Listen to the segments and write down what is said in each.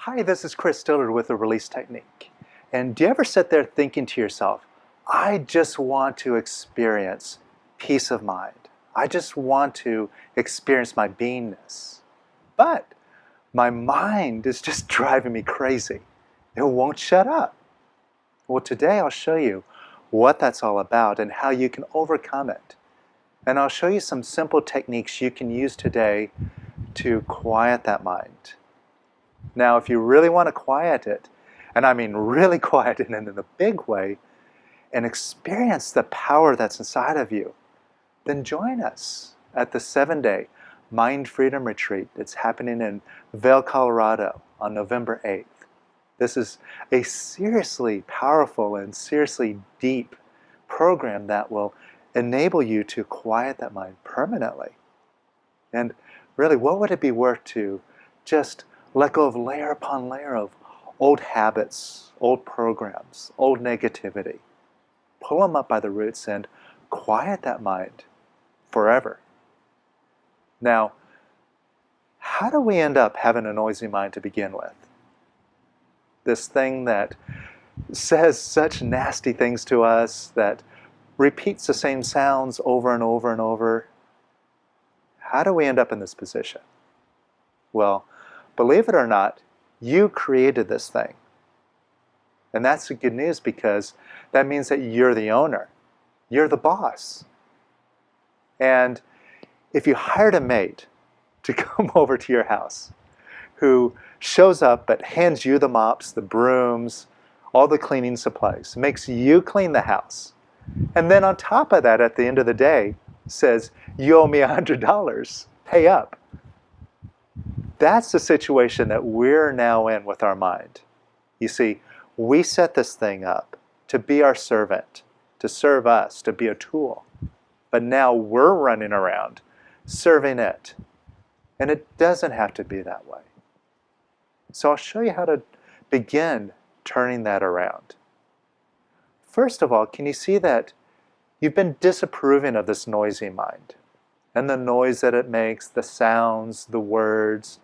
Hi, this is Chris Dillard with the Release Technique. And do you ever sit there thinking to yourself, I just want to experience peace of mind. I just want to experience my beingness. But my mind is just driving me crazy. It won't shut up. Well, today I'll show you what that's all about and how you can overcome it. And I'll show you some simple techniques you can use today to quiet that mind. Now, if you really want to quiet it, and I mean really quiet it in a big way, and experience the power that's inside of you, then join us at the 7-day Mind Freedom Retreat. It's happening in Vail, Colorado on November 8th. This is a seriously powerful and seriously deep program that will enable you to quiet that mind permanently. And really, what would it be worth to just let go of layer upon layer of old habits, old programs, old negativity. Pull them up by the roots and quiet that mind forever. Now, how do we end up having a noisy mind to begin with? This thing that says such nasty things to us, that repeats the same sounds over and over and over. How do we end up in this position? Well, believe it or not, you created this thing. And that's the good news, because that means that you're the owner. You're the boss. And if you hired a maid to come over to your house who shows up but hands you the mops, the brooms, all the cleaning supplies, makes you clean the house, and then on top of that, at the end of the day, says, you owe me $100, pay up. That's the situation that we're now in with our mind. You see, we set this thing up to be our servant, to serve us, to be a tool. But now we're running around serving it. And it doesn't have to be that way. So I'll show you how to begin turning that around. First of all, can you see that you've been disapproving of this noisy mind and the noise that it makes, the sounds, the words?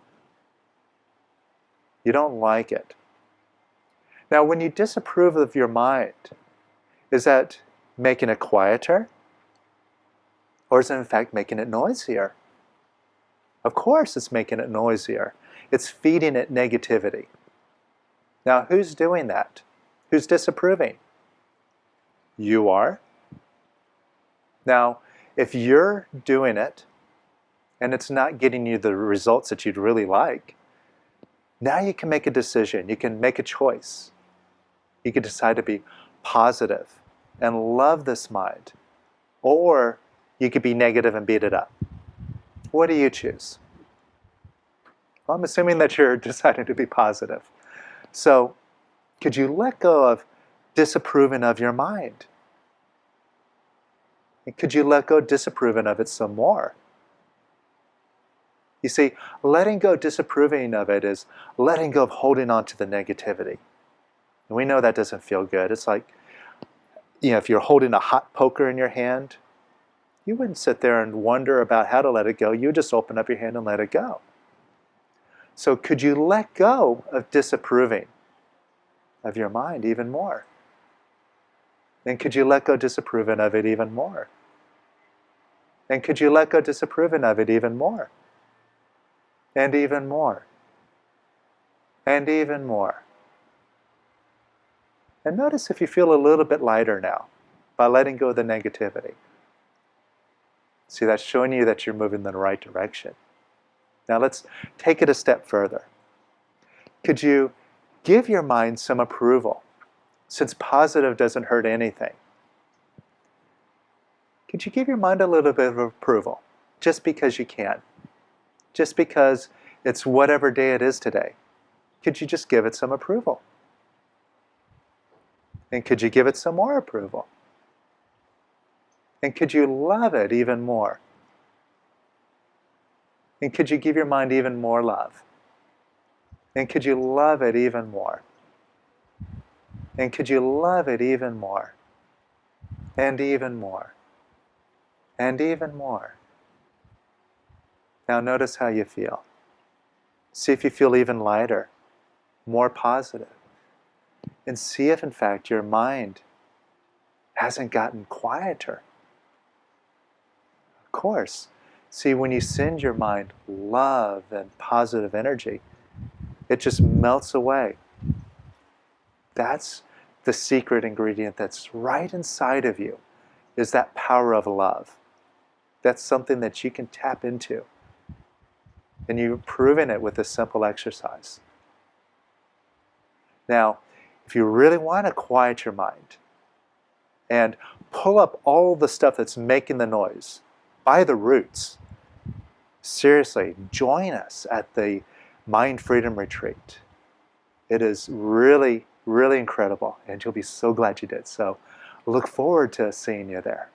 You don't like it. Now, when you disapprove of your mind, is that making it quieter? Or is it in fact making it noisier? Of course it's making it noisier. It's feeding it negativity. Now, who's doing that? Who's disapproving? You are. Now, if you're doing it and it's not getting you the results that you'd really like, now you can make a decision. You can make a choice. You can decide to be positive and love this mind. Or you could be negative and beat it up. What do you choose? Well, I'm assuming that you're deciding to be positive. So, could you let go of disapproving of your mind? And could you let go disapproving of it some more? You see, letting go disapproving of it is letting go of holding on to the negativity. And we know that doesn't feel good. It's like, if you're holding a hot poker in your hand, you wouldn't sit there and wonder about how to let it go. You would just open up your hand and let it go. So could you let go of disapproving of your mind even more? And could you let go disapproving of it even more? And could you let go disapproving of it even more? And even more. And even more. And notice if you feel a little bit lighter now by letting go of the negativity. See, that's showing you that you're moving in the right direction. Now let's take it a step further. Could you give your mind some approval? Since positive doesn't hurt anything, could you give your mind a little bit of approval? Just because you can. Just because it's whatever day it is today. Could you just give it some approval? And could you give it some more approval? And could you love it even more? And could you give your mind even more love? And could you love it even more? And could you love it even more? And even more? And even more? Now notice how you feel. See if you feel even lighter. more positive. And see if, in fact, your mind hasn't gotten quieter. Of course. See, when you send your mind love and positive energy, it just melts away. That's the secret ingredient that's right inside of you, is that power of love. That's something that you can tap into. And you've proven it with a simple exercise. Now, if you really want to quiet your mind and pull up all the stuff that's making the noise by the roots, seriously, join us at the Mind Freedom Retreat. It is really, really incredible, and you'll be so glad you did. So look forward to seeing you there.